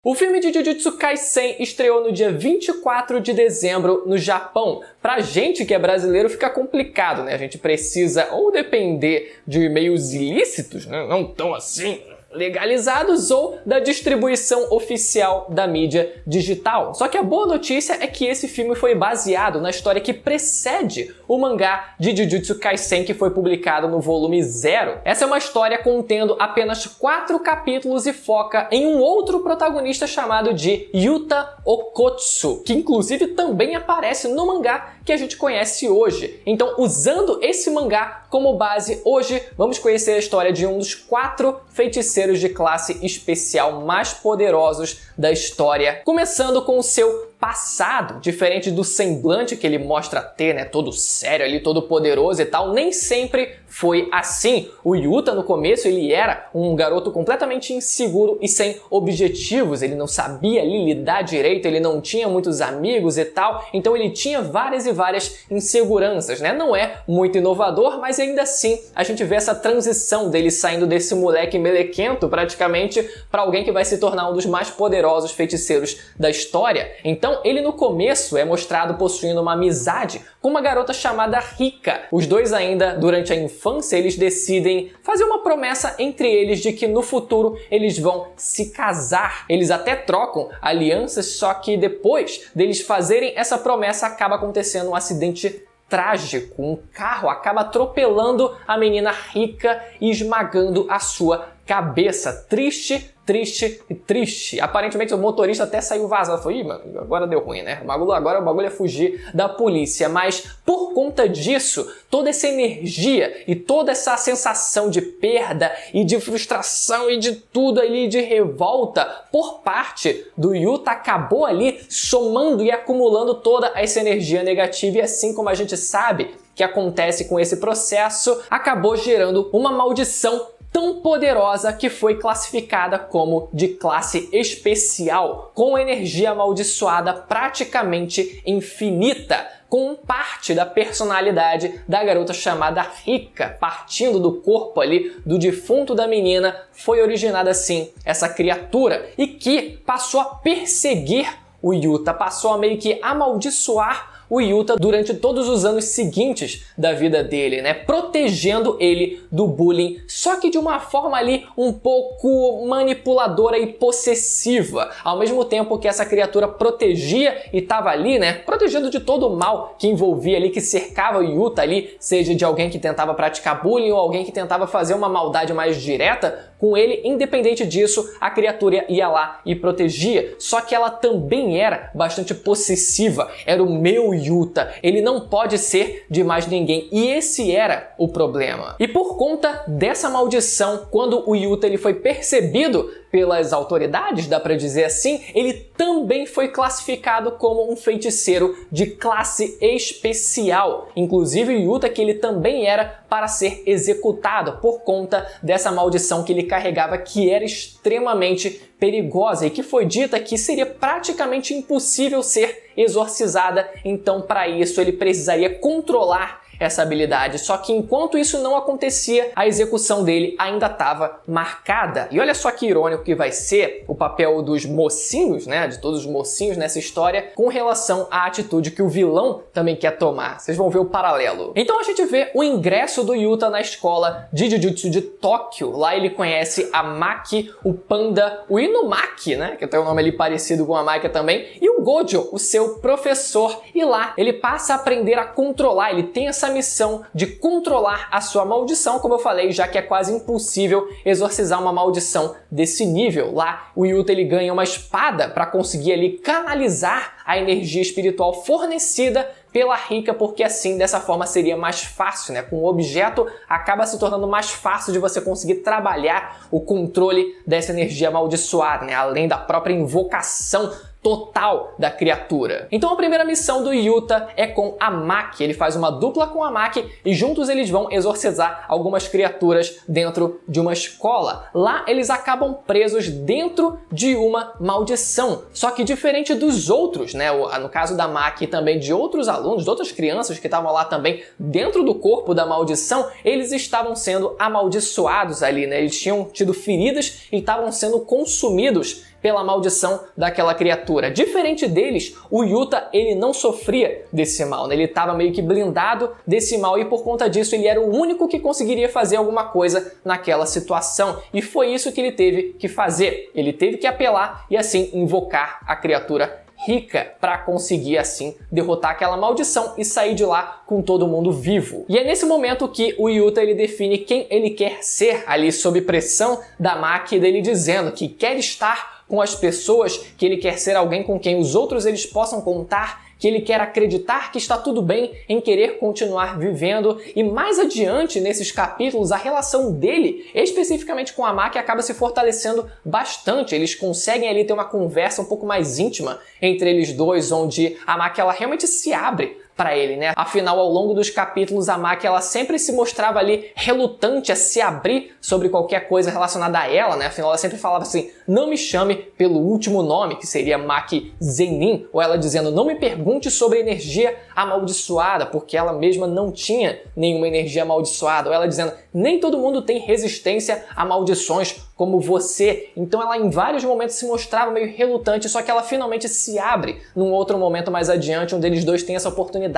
O filme de Jujutsu Kaisen estreou no dia 24 de dezembro no Japão. Pra gente que é brasileiro fica complicado, né? A gente precisa ou depender de meios ilícitos, né? Não tão assim legalizados, ou da distribuição oficial da mídia digital. Só que a boa notícia é que esse filme foi baseado na história que precede o mangá de Jujutsu Kaisen, que foi publicado no volume 0. Essa é uma história contendo apenas 4 capítulos e foca em um outro protagonista chamado de Yuta Okkotsu, que inclusive também aparece no mangá que a gente conhece hoje. Então, usando esse mangá como base, hoje vamos conhecer a história de um dos 4 feiticeiros de classe especial mais poderosos da história, começando com o seu passado, diferente do semblante que ele mostra ter, né, todo sério ali, todo poderoso e tal. Nem sempre foi assim. O Yuta no começo ele era um garoto completamente inseguro e sem objetivos, ele não sabia ali lidar direito, ele não tinha muitos amigos e tal, então ele tinha várias e várias inseguranças, né? Não é muito inovador, mas ainda assim a gente vê essa transição dele saindo desse moleque melequento praticamente para alguém que vai se tornar um dos mais poderosos feiticeiros da história. Então ele no começo é mostrado possuindo uma amizade com uma garota chamada Rika. Os dois ainda, durante a infância, eles decidem fazer uma promessa entre eles de que no futuro eles vão se casar. Eles até trocam alianças, só que depois deles fazerem essa promessa acaba acontecendo um acidente trágico. Um carro acaba atropelando a menina Rika e esmagando a sua cabeça. Triste, triste e triste. Aparentemente o motorista até saiu vazado. Falei, ih, mano, agora deu ruim, né? Agora o bagulho é fugir da polícia. Mas por conta disso, toda essa energia e toda essa sensação de perda e de frustração e de tudo ali, de revolta por parte do Yuta, acabou ali somando e acumulando toda essa energia negativa. E assim como a gente sabe que acontece com esse processo, acabou gerando uma maldição tão poderosa que foi classificada como de classe especial, com energia amaldiçoada praticamente infinita, com parte da personalidade da garota chamada Rika, partindo do corpo ali do defunto da menina, foi originada assim essa criatura, e que passou a perseguir o Yuta, passou a meio que amaldiçoar o Yuta durante todos os anos seguintes da vida dele, né? Protegendo ele do bullying, só que de uma forma ali um pouco manipuladora e possessiva, ao mesmo tempo que essa criatura protegia e estava ali, né? Protegendo de todo o mal que envolvia ali, que cercava o Yuta ali, seja de alguém que tentava praticar bullying ou alguém que tentava fazer uma maldade mais direta com ele. Independente disso, a criatura ia lá e protegia, só que ela também era bastante possessiva. Era o meu Yuta, ele não pode ser de mais ninguém, e esse era o problema. E por conta dessa maldição, quando o Yuta ele foi percebido pelas autoridades, dá pra dizer assim, ele também foi classificado como um feiticeiro de classe especial. Inclusive o Yuta, que ele também era para ser executado por conta dessa maldição que ele carregava, que era extremamente perigosa e que foi dita que seria praticamente impossível ser exorcizada. Então, para isso, ele precisaria controlar essa habilidade, só que enquanto isso não acontecia, a execução dele ainda estava marcada. E olha só que irônico que vai ser o papel dos mocinhos, né, de todos os mocinhos nessa história, com relação à atitude que o vilão também quer tomar. Vocês vão ver o paralelo. Então a gente vê o ingresso do Yuta na escola de Jujutsu de Tóquio. Lá ele conhece a Maki, o Panda, o Inumaki, né, que tem um nome ali parecido com a Maki também, e o Gojo, o seu professor. E lá ele passa a aprender a controlar, ele tem essa missão de controlar a sua maldição, como eu falei, já que é quase impossível exorcizar uma maldição desse nível. Lá o Yuta ele ganha uma espada para conseguir ali canalizar a energia espiritual fornecida pela Rika, porque assim, dessa forma seria mais fácil, né? Com o objeto acaba se tornando mais fácil de você conseguir trabalhar o controle dessa energia amaldiçoada, né? Além da própria invocação total da criatura. Então a primeira missão do Yuta é com a Maki. Ele faz uma dupla com a Maki e juntos eles vão exorcizar algumas criaturas dentro de uma escola. Lá eles acabam presos dentro de uma maldição. Só que diferente dos outros, né? No caso da Maki e também de outros alunos, de outras crianças que estavam lá também dentro do corpo da maldição, eles estavam sendo amaldiçoados ali, né? Eles tinham tido feridas e estavam sendo consumidos pela maldição daquela criatura. Diferente deles, o Yuta, ele não sofria desse mal, né? Ele estava meio que blindado desse mal e por conta disso ele era o único que conseguiria fazer alguma coisa naquela situação. E foi isso que ele teve que fazer. Ele teve que apelar e assim invocar a criatura Rika para conseguir assim derrotar aquela maldição e sair de lá com todo mundo vivo. E é nesse momento que o Yuta ele define quem ele quer ser ali sob pressão da Maki dele dizendo que quer estar com as pessoas, que ele quer ser alguém com quem os outros eles possam contar, que ele quer acreditar que está tudo bem em querer continuar vivendo. E mais adiante nesses capítulos, a relação dele, especificamente com a Maki, acaba se fortalecendo bastante. Eles conseguem ali ter uma conversa um pouco mais íntima entre eles dois, onde a Maki ela realmente se abre para ele, né? Afinal, ao longo dos capítulos, a Maki ela sempre se mostrava ali relutante a se abrir sobre qualquer coisa relacionada a ela, né? Afinal, ela sempre falava assim, não me chame pelo último nome, que seria Maki Zenin, ou ela dizendo, não me pergunte sobre energia amaldiçoada, porque ela mesma não tinha nenhuma energia amaldiçoada, ou ela dizendo, nem todo mundo tem resistência a maldições como você. Então ela em vários momentos se mostrava meio relutante, só que ela finalmente se abre num outro momento mais adiante, onde eles dois têm essa oportunidade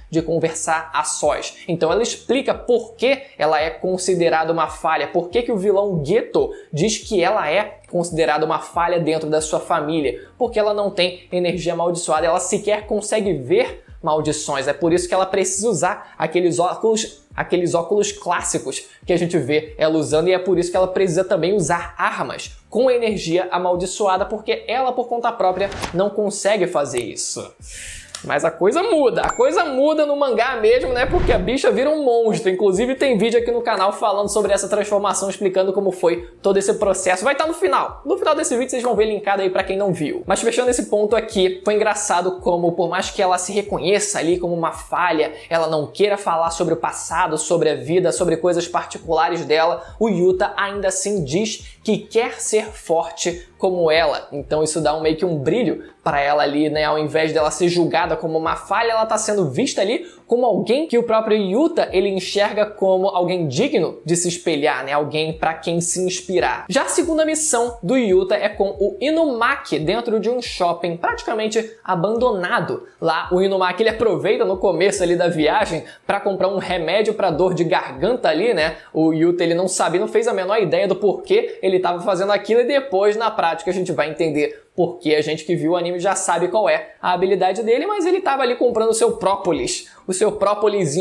de conversar a sós. Então ela explica por que ela é considerada uma falha, por que o vilão Geto diz que ela é considerada uma falha dentro da sua família, porque ela não tem energia amaldiçoada, ela sequer consegue ver maldições. É por isso que ela precisa usar aqueles óculos clássicos que a gente vê ela usando, e é por isso que ela precisa também usar armas com energia amaldiçoada, porque ela, por conta própria, não consegue fazer isso. Mas a coisa muda no mangá mesmo, né? Porque a bicha vira um monstro. Inclusive tem vídeo aqui no canal falando sobre essa transformação, explicando como foi todo esse processo. Vai estar no final. No final desse vídeo vocês vão ver linkado aí pra quem não viu. Mas fechando esse ponto aqui, foi engraçado como, por mais que ela se reconheça ali como uma falha, ela não queira falar sobre o passado, sobre a vida, sobre coisas particulares dela, o Yuta ainda assim diz que quer ser forte como ela. Então isso dá meio que um brilho para ela ali, né? Ao invés dela ser julgada como uma falha, ela tá sendo vista ali como alguém que o próprio Yuta ele enxerga como alguém digno de se espelhar, né? Alguém para quem se inspirar. Já a segunda missão do Yuta é com o Inumaki dentro de um shopping praticamente abandonado. Lá o Inumaki ele aproveita no começo ali da viagem para comprar um remédio para dor de garganta ali, né? O Yuta ele não sabia, não fez a menor ideia do porquê ele estava fazendo aquilo, e depois na prática a gente vai entender porque a gente que viu o anime já sabe qual é a habilidade dele, mas ele estava ali comprando o seu própolis,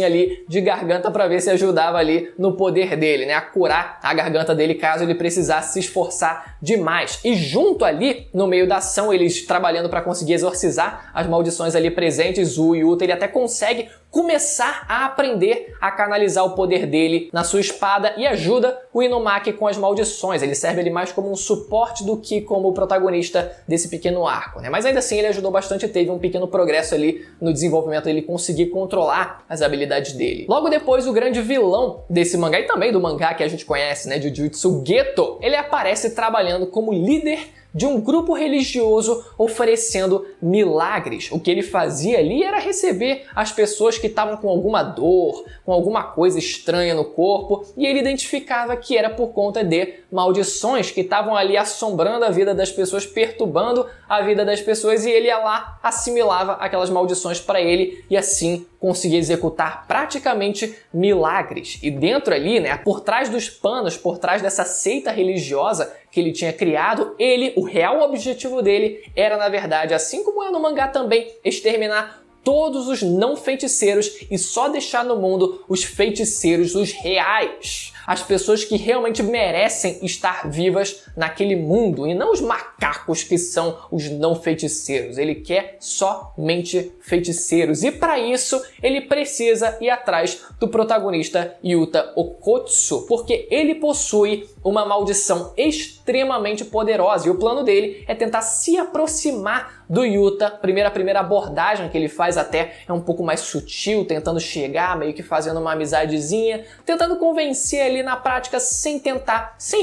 ali de garganta para ver se ajudava ali no poder dele, né, a curar a garganta dele caso ele precisasse se esforçar demais. E junto ali, no meio da ação, eles trabalhando para conseguir exorcizar as maldições ali presentes, o Yuta ele até consegue começar a aprender a canalizar o poder dele na sua espada e ajuda o Inumaki com as maldições. Ele serve ali mais como um suporte do que como o protagonista desse pequeno arco, né? Mas ainda assim ele ajudou bastante e teve um pequeno progresso ali no desenvolvimento dele conseguir controlar as habilidades dele. Logo depois, o grande vilão desse mangá e também do mangá que a gente conhece, né, Jujutsu, Geto, ele aparece trabalhando como líder de um grupo religioso oferecendo milagres. O que ele fazia ali era receber as pessoas que estavam com alguma dor, com alguma coisa estranha no corpo, e ele identificava que era por conta de maldições que estavam ali assombrando a vida das pessoas, perturbando a vida das pessoas, e ele ia lá, assimilava aquelas maldições para ele e assim conseguia executar praticamente milagres. E dentro ali, né, por trás dos panos, por trás dessa seita religiosa que ele tinha criado, o real objetivo dele era, na verdade, assim como é no mangá também, exterminar todos os não feiticeiros e só deixar no mundo os feiticeiros, os reais. As pessoas que realmente merecem estar vivas naquele mundo e não os macacos que são os não feiticeiros. Ele quer somente feiticeiros e para isso ele precisa ir atrás do protagonista Yuta Okkotsu, porque ele possui uma maldição extremamente poderosa e o plano dele é tentar se aproximar do Yuta. A primeira abordagem que ele faz até é um pouco mais sutil, tentando chegar, meio que fazendo uma amizadezinha, tentando convencer ali na prática sem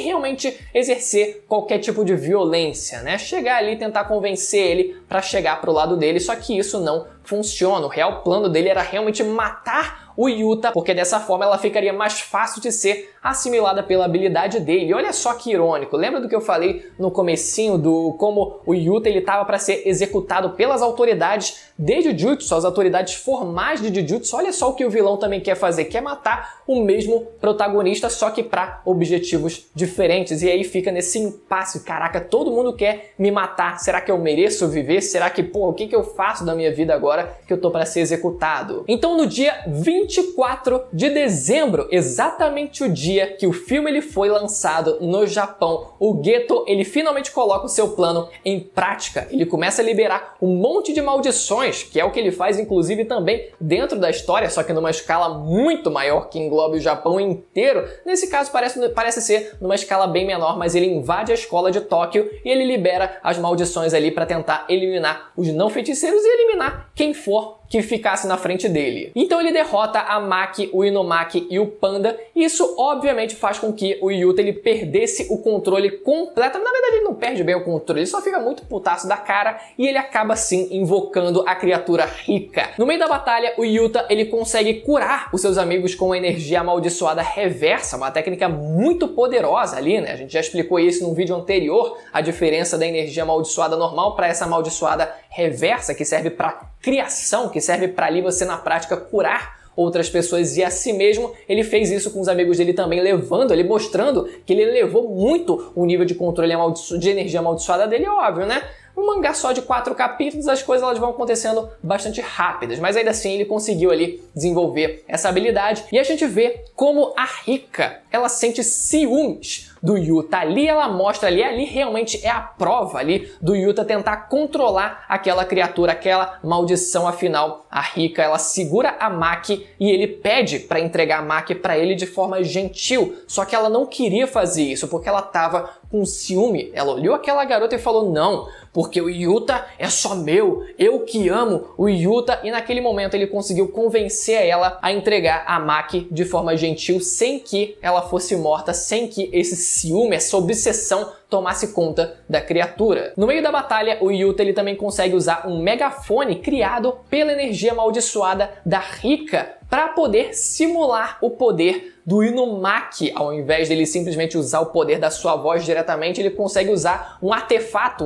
realmente exercer qualquer tipo de violência, né? Chegar ali e tentar convencer ele para chegar pro lado dele, só que isso não funciona. O real plano dele era realmente matar o Yuta, porque dessa forma ela ficaria mais fácil de ser assimilada pela habilidade dele. E olha só que irônico, lembra do que eu falei no comecinho do como o Yuta ele estava para ser executado pelas autoridades de Jujutsu, as autoridades formais de Jujutsu? Olha só o que o vilão também quer fazer, quer matar o mesmo protagonista, só que para objetivos diferentes. E aí fica nesse impasse, caraca, todo mundo quer me matar, será que eu mereço viver? Será que, pô, o que eu faço da minha vida agora que eu tô para ser executado? Então no dia 24 de dezembro, exatamente o dia que o filme ele foi lançado no Japão, o Geto ele finalmente coloca o seu plano em prática. Ele começa a liberar um monte de maldições, que é o que ele faz inclusive também dentro da história, só que numa escala muito maior que englobe o Japão inteiro. Nesse caso parece ser numa escala bem menor, mas ele invade a escola de Tóquio e ele libera as maldições ali para tentar eliminar os não feiticeiros e eliminar quem for que ficasse na frente dele. Então ele derrota a Maki, o Inumaki e o Panda, e isso obviamente faz com que o Yuta ele perdesse o controle completo. Na verdade ele não perde bem o controle, ele só fica muito putaço da cara e ele acaba sim invocando a criatura Rika. No meio da batalha, o Yuta ele consegue curar os seus amigos com a energia amaldiçoada reversa, uma técnica muito poderosa ali, né? A gente já explicou isso num vídeo anterior, a diferença da energia amaldiçoada normal para essa amaldiçoada reversa, que serve para criação, que serve para ali você na prática curar outras pessoas e a si mesmo. Ele fez isso com os amigos dele também, levando, ele mostrando que ele elevou muito o nível de controle de energia amaldiçoada dele, é óbvio, né? Um mangá só de 4 capítulos, as coisas elas vão acontecendo bastante rápidas, mas ainda assim ele conseguiu ali desenvolver essa habilidade e a gente vê como a Rika, ela sente ciúmes do Yuta. Ali ela mostra, ali realmente é a prova ali do Yuta tentar controlar aquela criatura, aquela maldição. Afinal, a Rika, ela segura a Maki e ele pede para entregar a Maki para ele de forma gentil, só que ela não queria fazer isso porque ela estava com ciúme. Ela olhou aquela garota e falou: não, porque o Yuta é só meu, eu que amo o Yuta. E naquele momento ele conseguiu convencer ela a entregar a Maki de forma gentil, sem que ela fosse morta, sem que esse ciúme, essa obsessão tomasse conta da criatura. No meio da batalha, o Yuta ele também consegue usar um megafone criado pela energia amaldiçoada da Rika para poder simular o poder do Inumaki. Ao invés dele simplesmente usar o poder da sua voz diretamente, ele consegue usar um artefato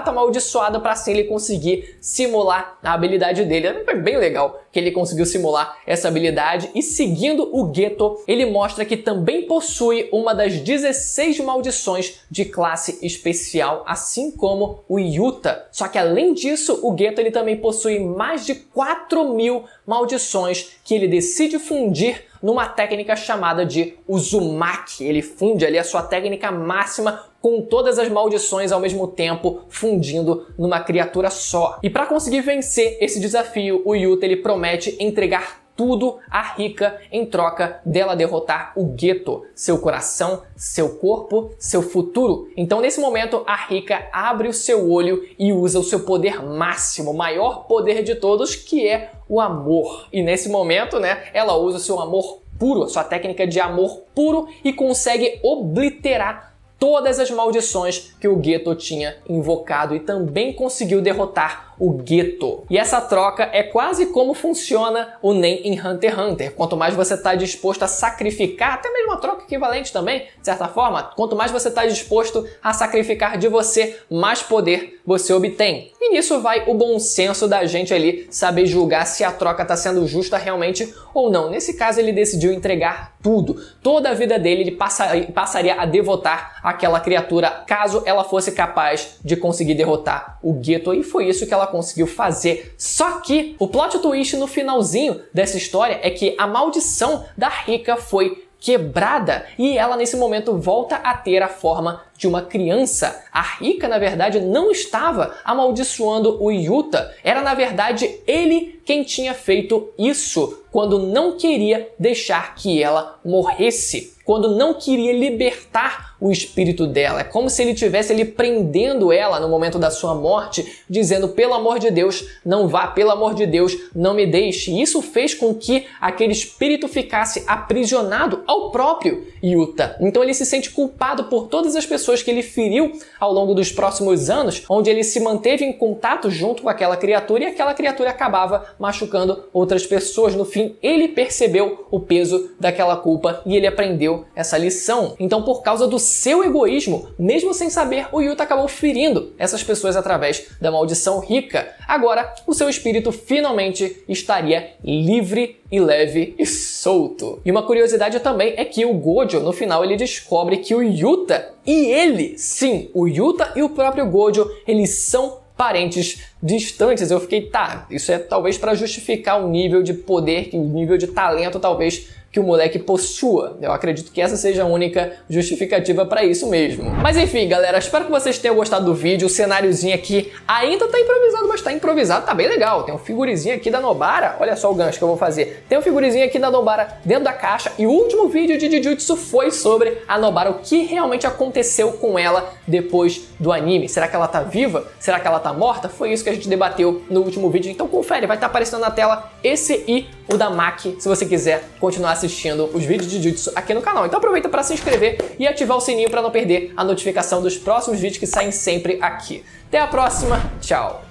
amaldiçoado para assim ele conseguir simular a habilidade dele. É bem legal que ele conseguiu simular essa habilidade e seguindo o Geto, ele mostra que também possui uma das 16 maldições de classe especial, assim como o Yuta. Só que além disso, o Geto ele também possui mais de 4.000 maldições que ele decide fundir numa técnica chamada de Uzumaki. Ele funde ali a sua técnica máxima com todas as maldições ao mesmo tempo, fundindo numa criatura só. E para conseguir vencer esse desafio, o Yuta ele promete entregar tudo a Rika em troca dela derrotar o Geto, seu coração, seu corpo, seu futuro. Então nesse momento a Rika abre o seu olho e usa o seu poder máximo, o maior poder de todos, que é o amor. E nesse momento, né, ela usa o seu amor puro, a sua técnica de amor puro, e consegue obliterar todas as maldições que o Geto tinha invocado e também conseguiu derrotar o Geto. E essa troca é quase como funciona o Nen em Hunter x Hunter. Quanto mais você está disposto a sacrificar, até mesmo uma troca equivalente também, de certa forma, quanto mais você está disposto a sacrificar de você, mais poder você obtém. E nisso vai o bom senso da gente ali saber julgar se a troca está sendo justa realmente ou não. Nesse caso ele decidiu entregar tudo. Toda a vida dele ele passaria a devotar aquela criatura caso ela fosse capaz de conseguir derrotar o Geto, e foi isso que ela conseguiu fazer. Só que o plot twist no finalzinho dessa história é que a maldição da Rika foi quebrada e ela nesse momento volta a ter a forma de uma criança. A Rika, na verdade, não estava amaldiçoando o Yuta. Era, na verdade, ele quem tinha feito isso quando não queria deixar que ela morresse, quando não queria libertar o espírito dela. É como se ele estivesse ali prendendo ela no momento da sua morte, dizendo: pelo amor de Deus, não vá, pelo amor de Deus, não me deixe. E isso fez com que aquele espírito ficasse aprisionado ao próprio Yuta. Então ele se sente culpado por todas as pessoas pessoas que ele feriu ao longo dos próximos anos, onde ele se manteve em contato junto com aquela criatura e aquela criatura acabava machucando outras pessoas. No fim, ele percebeu o peso daquela culpa e ele aprendeu essa lição. Então, por causa do seu egoísmo, mesmo sem saber, o Yuta acabou ferindo essas pessoas através da maldição Rika. Agora, o seu espírito finalmente estaria livre e leve e solto. E uma curiosidade também é que o Gojo, no final, ele descobre que o Yuta e ele, sim, o Yuta e o próprio Gojo, eles são parentes distantes. Eu fiquei, tá, isso é talvez para justificar o nível de poder, o nível de talento, talvez, que o moleque possua. Eu acredito que essa seja a única justificativa para isso mesmo. Mas enfim, galera, espero que vocês tenham gostado do vídeo. O cenáriozinho aqui ainda tá improvisado, mas tá improvisado, tá bem legal. Tem um figurizinho aqui da Nobara, olha só o gancho que eu vou fazer. Tem um figurizinho aqui da Nobara dentro da caixa e o último vídeo de Jujutsu foi sobre a Nobara, o que realmente aconteceu com ela depois do anime. Será que ela tá viva? Será que ela tá morta? Foi isso que a gente debateu no último vídeo, então confere, vai estar aparecendo na tela esse e o da Maki, se você quiser continuar assistindo os vídeos de Jujutsu aqui no canal. Então aproveita para se inscrever e ativar o sininho para não perder a notificação dos próximos vídeos que saem sempre aqui. Até a próxima, tchau!